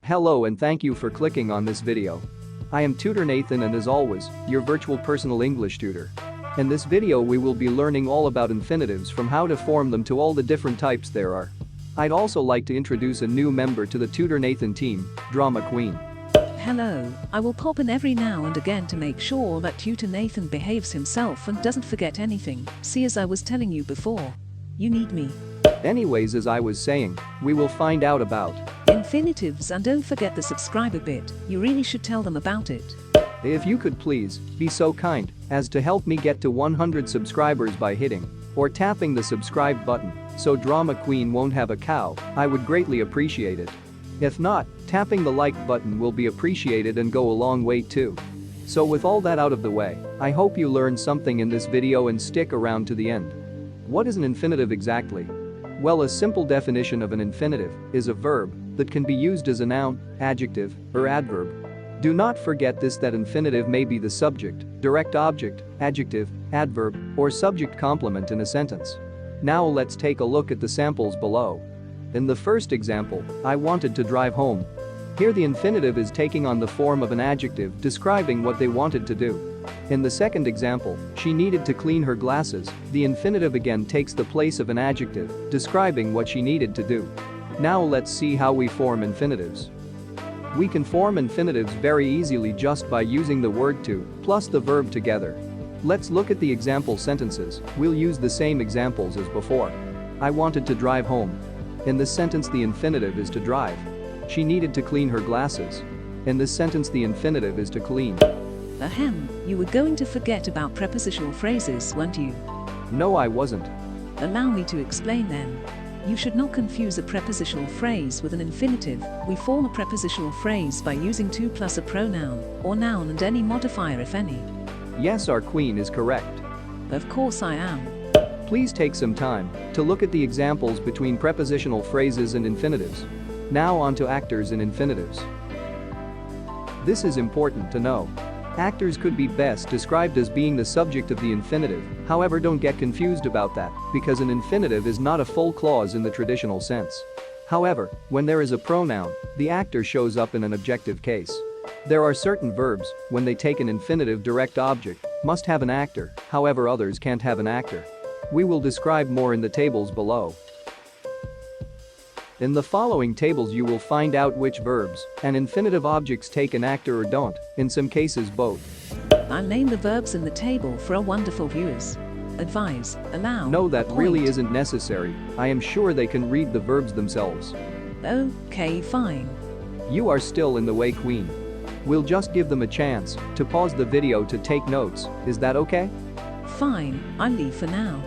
Hello and thank you for clicking on this video. I am Tutor Nathan and as always, your virtual personal English tutor. In this video we will be learning all about infinitives from how to form them to all the different types there are. I'd also like to introduce a new member to the Tutor Nathan team, Drama Queen. Hello, I will pop in every now and again to make sure that Tutor Nathan behaves himself and doesn't forget anything. See, as I was telling you before, you need me. Anyways, as I was saying, we will find out about Infinitives, and don't forget the subscriber bit, you really should tell them about it. If you could please be so kind as to help me get to 100 subscribers by hitting or tapping the subscribe button so Drama Queen won't have a cow, I would greatly appreciate it. If not, tapping the like button will be appreciated and go a long way too. So with all that out of the way, I hope you learned something in this video and stick around to the end. What is an infinitive exactly? Well, a simple definition of an infinitive is a verb that can be used as a noun, adjective, or adverb. Do not forget this, that infinitive may be the subject, direct object, adjective, adverb, or subject complement in a sentence. Now let's take a look at the samples below. In the first example, I wanted to drive home. Here the infinitive is taking on the form of an adjective describing what they wanted to do. In the second example, she needed to clean her glasses. The infinitive again takes the place of an adjective describing what she needed to do. Now let's see how we form infinitives. We can form infinitives very easily just by using the word to plus the verb together. Let's look at the example sentences. We'll use the same examples as before. I wanted to drive home. In this sentence the infinitive is to drive. She needed to clean her glasses. In this sentence the infinitive is to clean. Ahem, you were going to forget about prepositional phrases, weren't you? No, I wasn't. Allow me to explain then. You should not confuse a prepositional phrase with an infinitive. We form a prepositional phrase by using to plus a pronoun, or noun, and any modifier if any. Yes, our queen is correct. Of course I am. Please take some time to look at the examples between prepositional phrases and infinitives. Now on to actors in infinitives. This is important to know. Actors could be best described as being the subject of the infinitive, however don't get confused about that, because an infinitive is not a full clause in the traditional sense. However, when there is a pronoun, the actor shows up in an objective case. There are certain verbs, when they take an infinitive direct object, must have an actor, however others can't have an actor. We will describe more in the tables below. In the following tables you will find out which verbs and infinitive objects take an actor or don't, in some cases both. I'll name the verbs in the table for our wonderful viewers. Advise, allow, No, that point. really isn't necessary. I am sure they can read the verbs themselves. Okay, fine. You are still in the way, queen. We'll just give them a chance to pause the video to take notes, is that okay? Fine, I'll leave for now.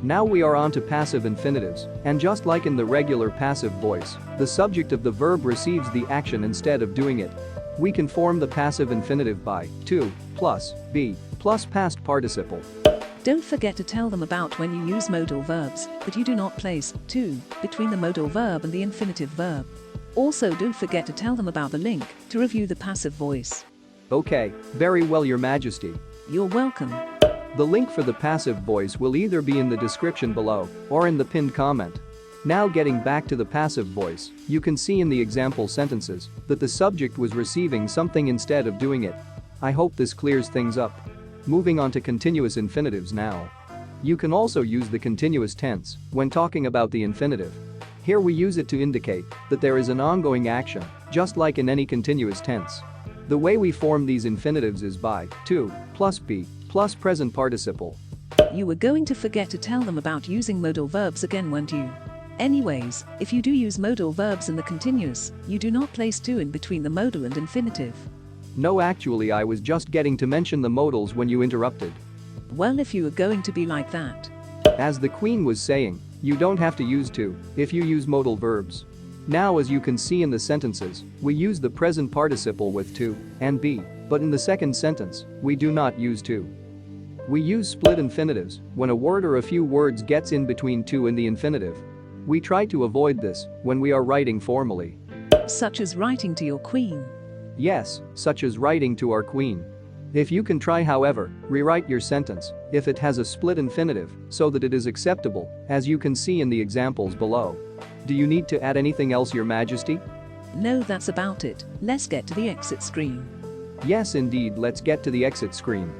Now we are on to passive infinitives, and just like in the regular passive voice, the subject of the verb receives the action instead of doing it. We can form the passive infinitive by to plus be plus past participle. Don't forget to tell them about when you use modal verbs, that you do not place to between the modal verb and the infinitive verb. Also, don't forget to tell them about the link to review the passive voice. Okay, very well, Your Majesty. You're welcome. The link for the passive voice will either be in the description below or in the pinned comment. Now getting back to the passive voice, you can see in the example sentences that the subject was receiving something instead of doing it. I hope this clears things up. Moving on to continuous infinitives now. You can also use the continuous tense when talking about the infinitive. Here we use it to indicate that there is an ongoing action, just like in any continuous tense. The way we form these infinitives is by to plus be plus present participle. You were going to forget to tell them about using modal verbs again, weren't you? Anyways, if you do use modal verbs in the continuous, you do not place to in between the modal and infinitive. No, actually I was just getting to mention the modals when you interrupted. Well, if you were going to be like that. As the queen was saying, you don't have to use to if you use modal verbs. Now as you can see in the sentences, we use the present participle with to and be, but in the second sentence, we do not use to. We use split infinitives when a word or a few words gets in between to and the infinitive. We try to avoid this when we are writing formally. Such as writing to your queen. Yes, such as writing to our queen. If you can try, however, rewrite your sentence if it has a split infinitive so that it is acceptable, as you can see in the examples below. Do you need to add anything else, Your Majesty? No, that's about it. Let's get to the exit screen. Yes, indeed, let's get to the exit screen.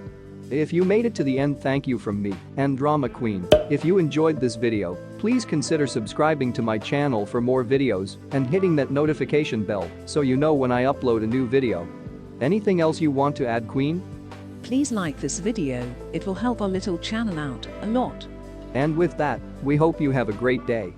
If you made it to the end, thank you from me and Drama Queen. If you enjoyed this video, please consider subscribing to my channel for more videos and hitting that notification bell so you know when I upload a new video. Anything else you want to add, Queen? Please like this video, it will help our little channel out a lot. And with that, we hope you have a great day.